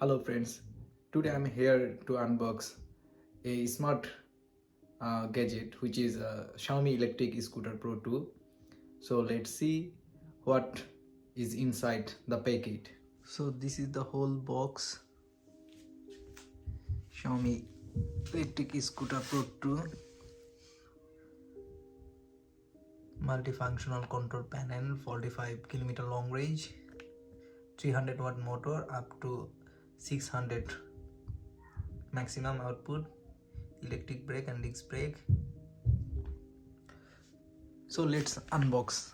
Hello friends, today I'm here to unbox a smart gadget which is a Xiaomi electric scooter Pro 2. So let's see what is inside the packet. So this is the whole box. Xiaomi electric scooter Pro 2. Multifunctional control panel, 45km long range, 300-watt motor up to 600 maximum output, electric brake and disc brake. So let's unbox.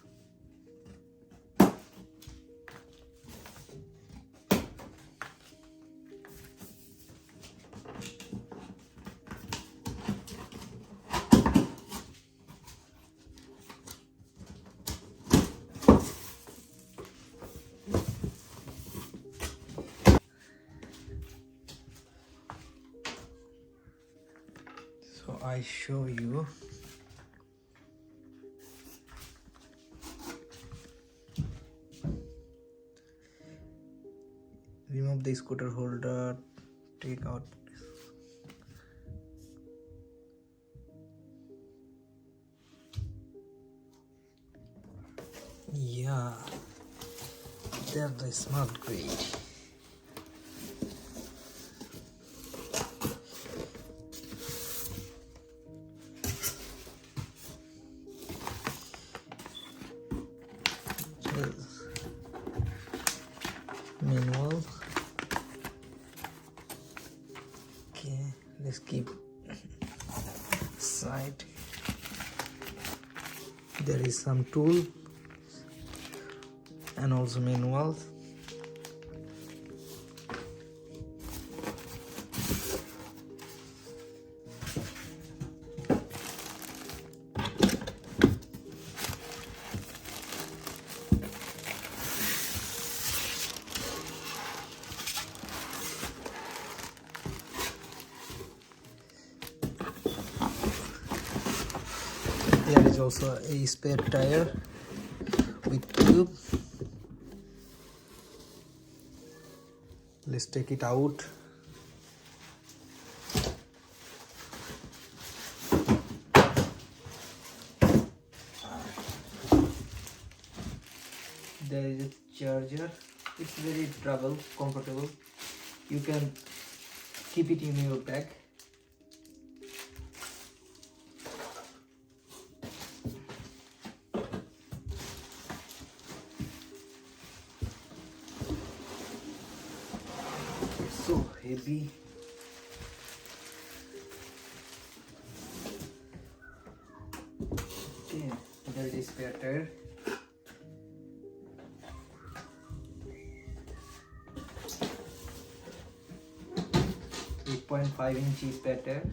So I show you. Remove the scooter holder, take out this. Yeah, they're the smart grade. Manual. Okay, let's keep side. There is some tool and also manual. There is also a spare tire with tube. Let's take it out. There is a charger. It's very comfortable. You can keep it in your bag. So heavy. Okay, there is spare tire. .5-inch spare tire.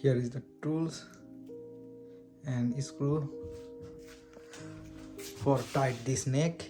Here is the tools and screw for tight this neck.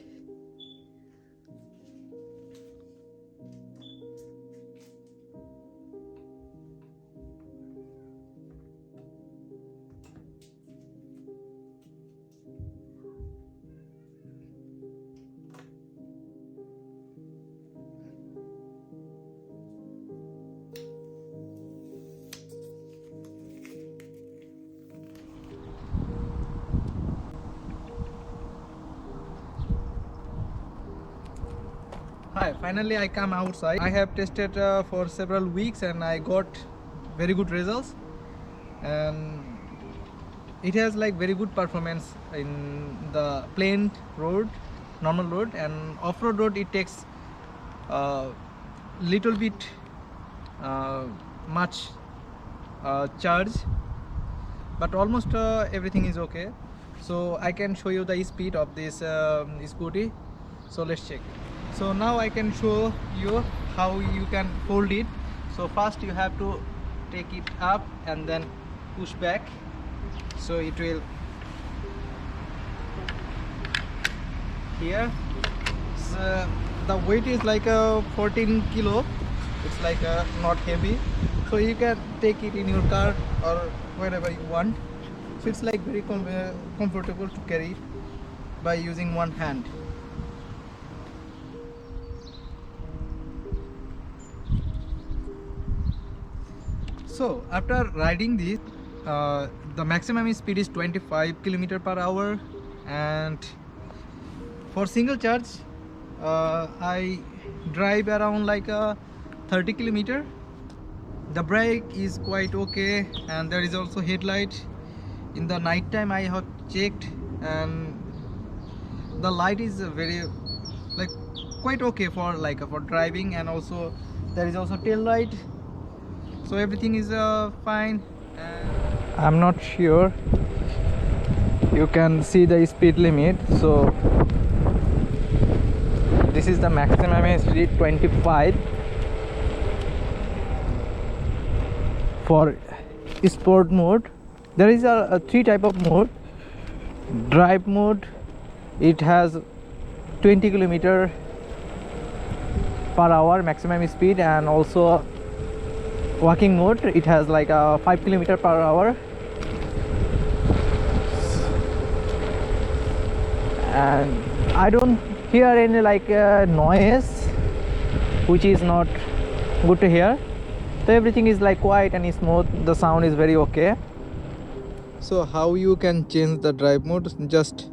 Hi, finally I come outside. I have tested for several weeks and I got very good results, and it has like very good performance in the plain road, normal road, and off-road road it takes little bit uh, much charge, but almost everything is okay. So I can show you the speed of this scooty. So let's check. So now I can show you how you can hold it. So first you have to take it up and then push back, so it will here. So the weight is like a 14 kilo. It's like not heavy, so you can take it in your car or wherever you want. So it's like very comfortable to carry by using one hand. So after riding this, the maximum speed is 25 kilometer per hour, and for single charge I drive around like a 30 kilometer. The brake is quite okay, and there is also headlight. In the night time I have checked, and the light is very like quite okay for like for driving, and also there is also tail light, so everything is fine. And I'm not sure you can see the speed limit. So this is the maximum speed 25 for sport mode. There is a three type of mode. Drive mode, it has 20 kilometer per hour maximum speed, and also walking mode, it has like a 5 kilometer per hour. And I don't hear any like noise, which is not good to hear. So everything is like quiet and smooth. The sound is very okay. So how you can change the drive mode? Just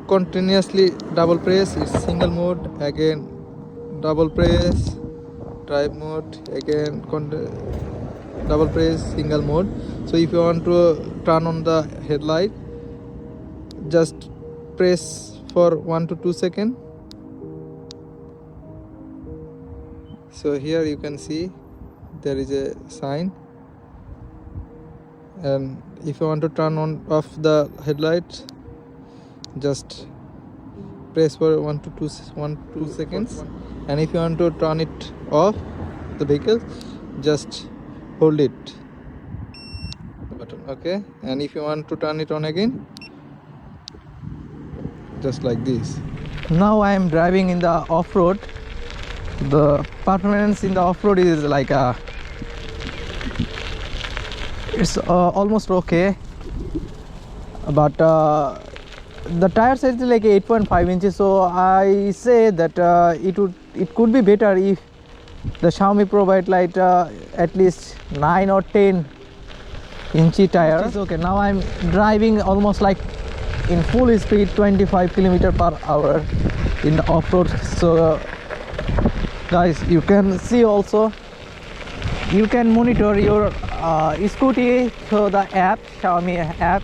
continuously double press. It's single mode, again double press, drive mode, again double press, single mode. So if you want to turn on the headlight, just press for 1 to 2 seconds. So here you can see there is a sign, and if you want to turn on off the headlight, just press for 1 to 2 seconds. And if you want to turn it off the vehicle, just hold it button, okay. And if you want to turn it on again, just like this. Now I am driving in the off-road. The performance in the off-road is like it's almost okay, but the tire size is like 8.5 inches, so I say that it could be better if the Xiaomi provide like at least 9 or 10 inch tire. It's okay. Now I'm driving almost like in full speed 25 kilometer per hour in the off-road. So guys, you can see also, you can monitor your scooty through the app, Xiaomi app.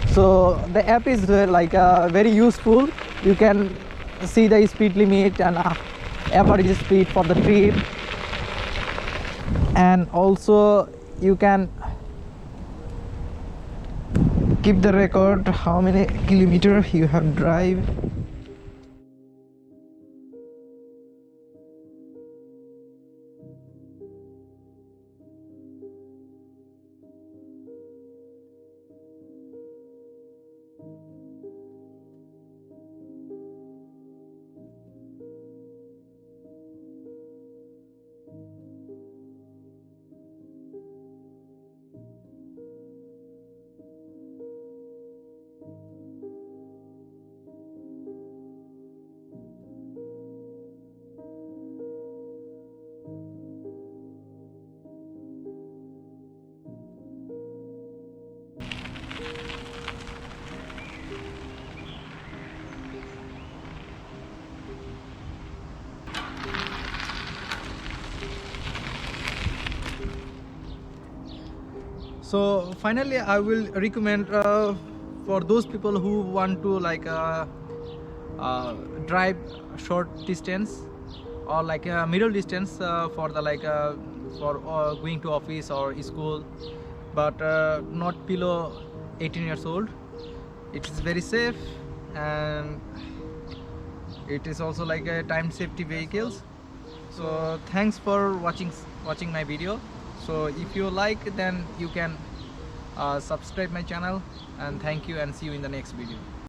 So the app is like very useful. You can see the speed limit and average speed for the trip, and also you can keep the record how many kilometers you have drive. So finally, I will recommend for those people who want to like drive short distance or like a middle distance for the like for going to office or school, but not below 18 years old. It is very safe, and it is also like a time safety vehicles. So thanks for watching my video. So if you like, then you can subscribe my channel, and thank you, and see you in the next video.